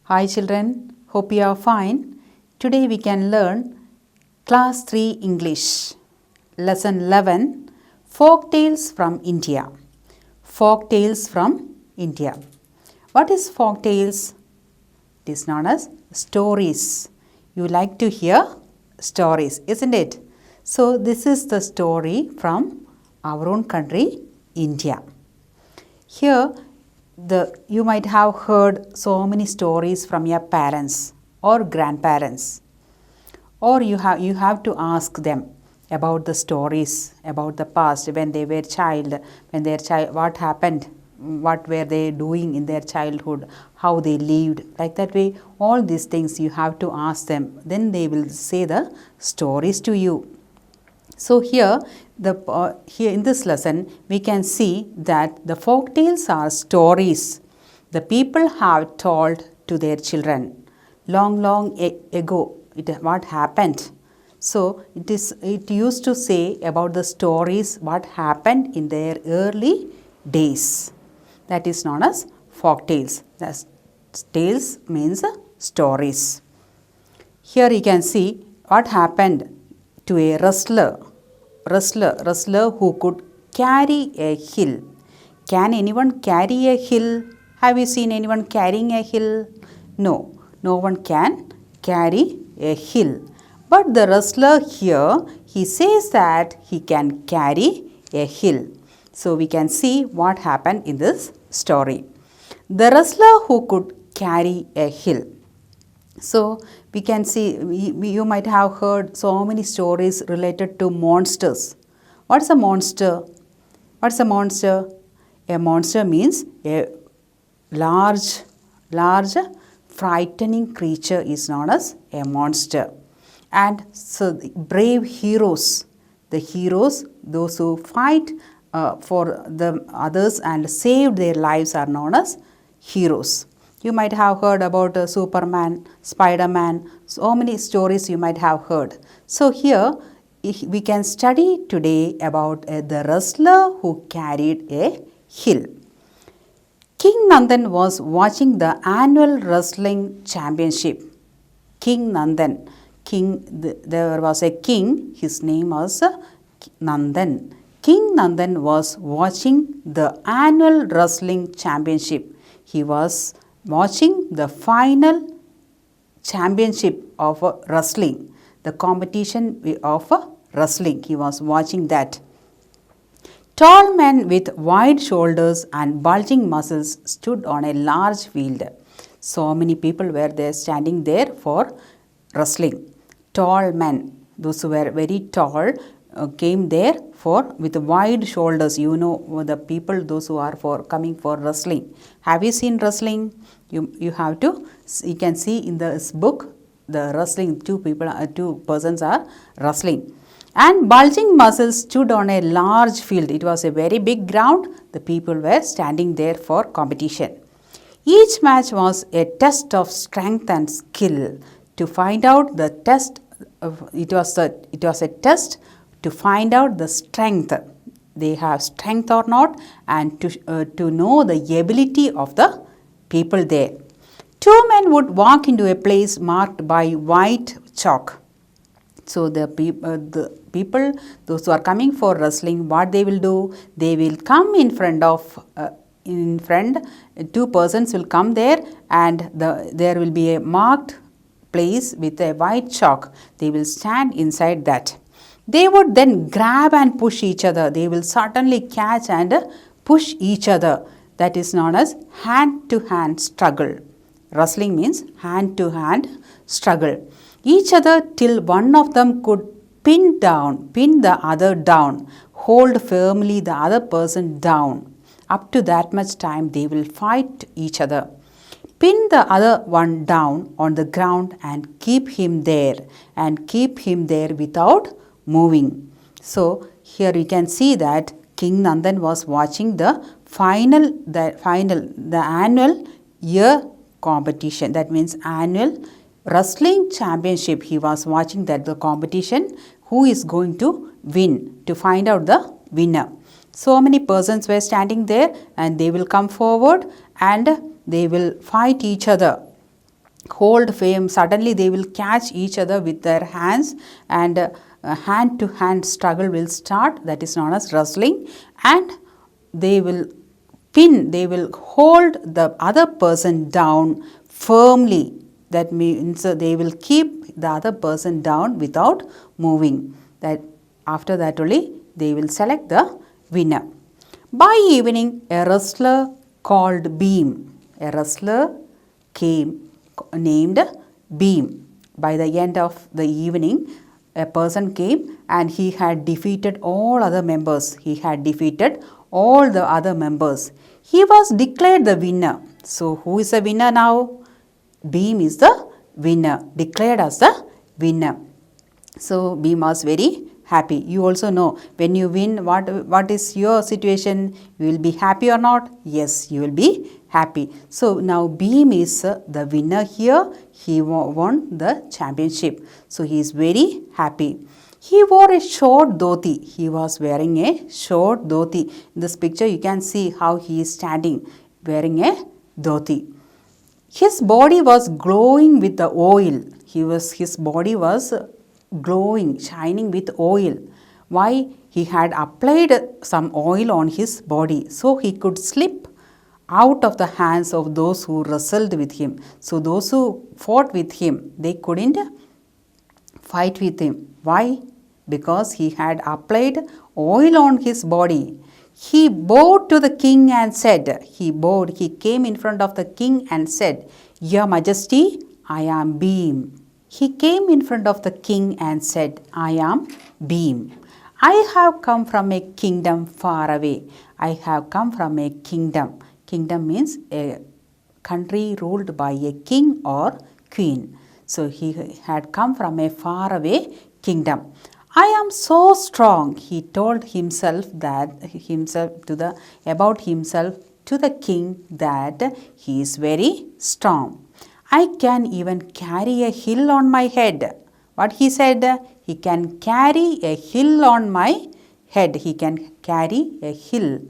Hi children, hope you are fine. Today we can learn Class 3 English. Lesson 11 Folk Tales from India. Folk Tales from India. What is folk tales? It is known as stories. You like to hear stories, isn't it? So this is the story from our own country, India. Here you might have heard so many stories from your parents or grandparents, or you have to ask them about the stories about the past, when they were what happened, what were they doing in their childhood, how they lived, like that way. All these things you have to ask them, then they will say the stories to you. So here in this lesson we can see that the folk tales are stories the people have told to their children long ago. What happened. So it used to say about the stories what happened in their early days. That is known as folk tales. Tales means stories. Here you can see what happened to a wrestler who could carry a hill. Can anyone carry a hill? Have you seen anyone carrying a hill? No one can carry a hill. But the wrestler here, he says that he can carry a hill. So we can see what happened in this story. The wrestler who could carry a hill. So we can see, you might have heard so many stories related to monsters. What's a monster? What's a monster? A monster means a large frightening creature is known as a monster. And so the brave heroes, those who fight for the others and save their lives are known as heroes. You might have heard about Superman, Spider-Man, so many stories you might have heard. So here we can study today about the wrestler who carried a hill. King Nandan was watching the annual wrestling championship. King Nandan, there was a king, his name was Nandan. King Nandan was watching the annual wrestling championship. He was watching the final championship of wrestling, the competition of wrestling. He was watching that. Tall men with wide shoulders and bulging muscles stood on a large field. So many people were there standing there for wrestling. Tall men, those who were very tall, came there with wide shoulders. You know the people, those who are coming for wrestling. Have you seen wrestling? You can see in this book the wrestling. Two persons are wrestling. And bulging muscles stood on a large field. It was a very big ground. The people were standing there for competition. Each match was a test of strength and skill. To find out the test, it was a test to find out the strength. They have strength or not, and to know the ability of the people there. Two men would walk into a place marked by white chalk. So the people, those who are coming for wrestling, what they will do? They will come in front. Two persons will come there, and there will be a marked place with a white chalk. They will stand inside that. They would then grab and push each other. They will certainly catch and push each other. That is known as hand-to-hand struggle. Wrestling means hand-to-hand struggle. Each other till one of them could pin the other down, hold firmly the other person down. Up to that much time they will fight each other. Pin the other one down on the ground and keep him there without moving. So here you can see that King Nandan was watching the annual year competition. That means annual wrestling championship. He was watching the competition, who is going to win, to find out the winner. So many persons were standing there, and they will come forward and they will fight each other. hold fame, suddenly they will catch each other with their hands, and hand to hand struggle will start, that is known as wrestling, and they will they will hold the other person down firmly. That means they will keep the other person down without moving. That after that only they will select the winner. By evening, a wrestler called Beam, a wrestler came named Beam. By the end of the evening, a person came and he had defeated all other members. He had defeated all the other members. He was declared the winner. So, who is the winner now? Beam is the winner, declared as the winner. So, Beam was very happy. You also know when you win, what is your situation? You will be happy or not? Yes, you will be happy. So, now Beam is the winner here. He won the championship. So, he is very happy. He wore a short dhoti. He was wearing a short dhoti. In this picture, you can see how he is standing wearing a dhoti. His body was glowing with the oil. His body was glowing, shining with oil. Why? He had applied some oil on his body so he could slip out of the hands of those who wrestled with him. So those who fought with him, they couldn't fight with him. Why? Because he had applied oil on his body. He bowed to the king and said, he came in front of the king and said, Your Majesty, I am Beam. He came in front of the king and said, I am Beam. I have come from a kingdom far away. I have come from a kingdom. Kingdom means a country ruled by a king or queen. So he had come from a far away kingdom. I am so strong, he told himself about himself to the king, that he is very strong. I can even carry a hill on my head. What he said? He can carry a hill on my head. He can carry a hill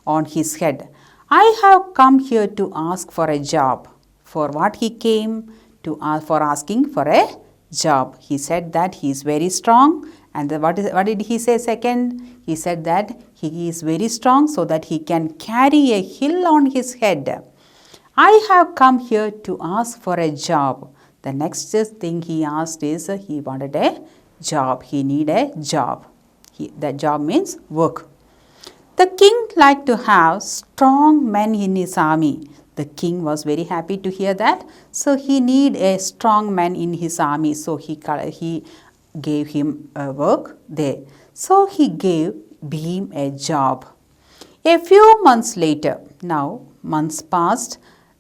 on his head. I have come here to ask for a job. For what he came? For asking for a job. He said that he is very strong. And what did he say second? He said that he is very strong so that he can carry a hill on his head. I have come here to ask for a job. The next thing he asked is he wanted a job. He needed a job. That job means work. The king liked to have strong men in his army. The king was very happy to hear that. So he needed a strong man in his army. So he gave him work there. So he gave Beam a job. A few months later, now months passed,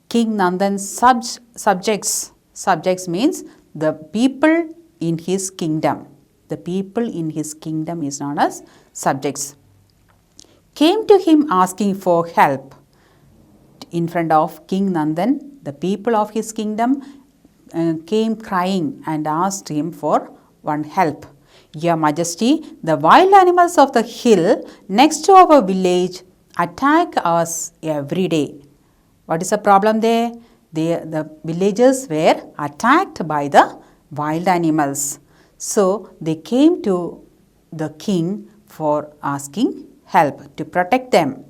King Nandan's subjects means the people in his kingdom. The people in his kingdom is known as subjects. Came to him asking for help. In front of King Nandan, the people of his kingdom came crying and asked him for one help. Your Majesty, the wild animals of the hill next to our village attack us every day. What is the problem there? The villagers were attacked by the wild animals. So they came to the king for asking help to protect them.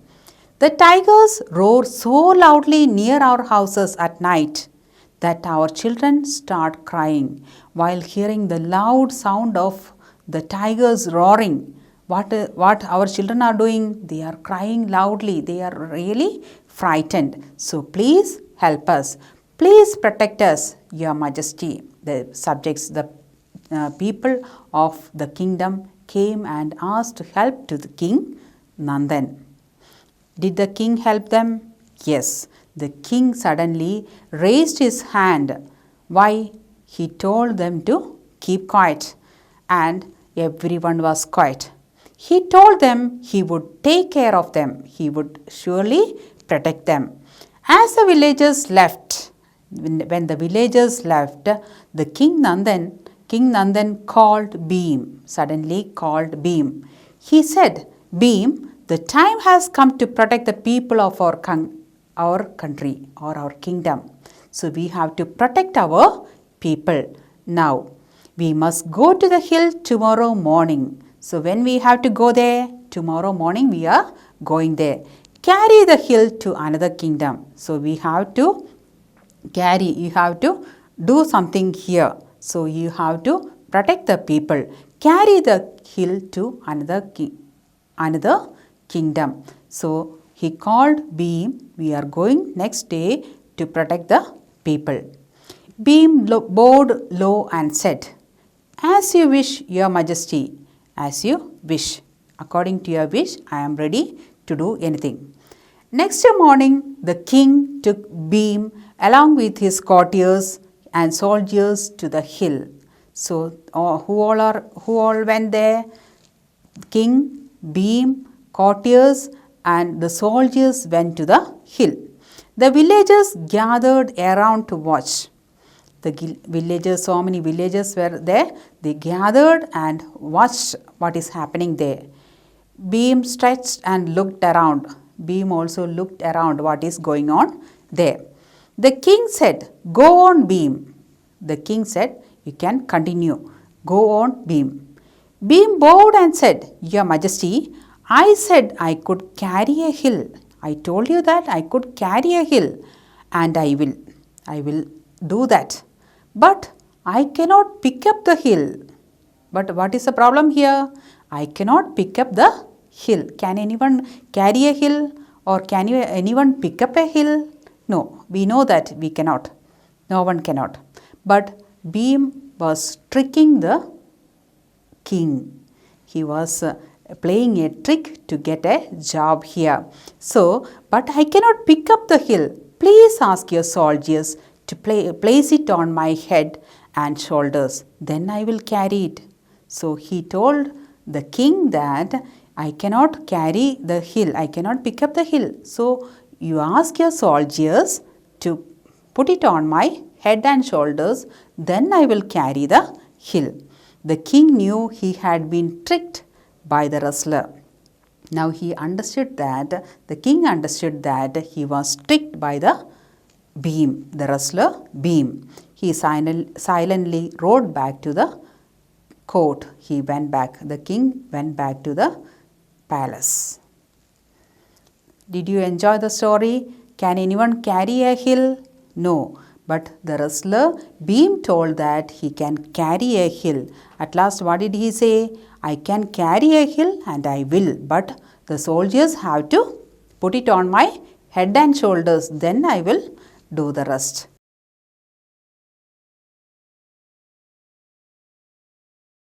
The tigers roar so loudly near our houses at night that our children start crying while hearing the loud sound of the tigers roaring. What our children are doing? They are crying loudly. They are really frightened. So please help us. Please protect us, Your Majesty. The subjects, the people of the kingdom came and asked help to the King Nandan. Did the king help them? Yes. The king suddenly raised his hand. Why? He told them to keep quiet, and everyone was quiet. He told them he would take care of them. He would surely protect them. As the villagers left, when the villagers left, the King Nandan called Beam, suddenly called Beam. He said, Beam, the time has come to protect the people of our country or our kingdom. So we have to protect our people. Now, we must go to the hill tomorrow morning. So when we have to go there? Tomorrow morning we are going there. Carry the hill to another kingdom. So we have to carry, you have to do something here. So you have to protect the people. Carry the hill to another kingdom. So he called Bhim. We are going next day to protect the people. Bhim bowed low and said, "As you wish, your majesty, as you wish. According to your wish, I am ready to do anything." Next morning, the king took Bhim along with his courtiers and soldiers to the hill. So, who all went there? King, Bhim, courtiers, and the soldiers went to the hill. The villagers gathered around to watch. The villagers, so many villagers were there. They gathered and watched what is happening there. Bhim stretched and looked around. Bhim also looked around what is going on there. The king said, "Go on, Bhim." The king said, "You can continue. Go on, Bhim." Bhim bowed and said, "Your majesty, I said I could carry a hill. I told you that I could carry a hill, and I will do that. But I cannot pick up the hill." But what is the problem here? I cannot pick up the hill. Can anyone carry a hill, or can anyone pick up a hill? No, we know that we cannot. No one cannot. But Bhim was tricking the king. He was playing a trick to get a job here. So, "But I cannot pick up the hill. Please ask your soldiers to place it on my head and shoulders. Then I will carry it." So he told the king that I cannot carry the hill. I cannot pick up the hill. So you ask your soldiers to put it on my head and shoulders. Then I will carry the hill. The king knew he had been tricked by the wrestler. Now he understood that, the king understood that he was tricked by the Bhim, the wrestler Bhim. He silently rode back to the court. He went back. The king went back to the palace. Did you enjoy the story? Can anyone carry a hill? No. But the wrestler Bhim told that he can carry a hill. At last, what did he say? I can carry a hill and I will. But the soldiers have to put it on my head and shoulders. Then I will do the rest.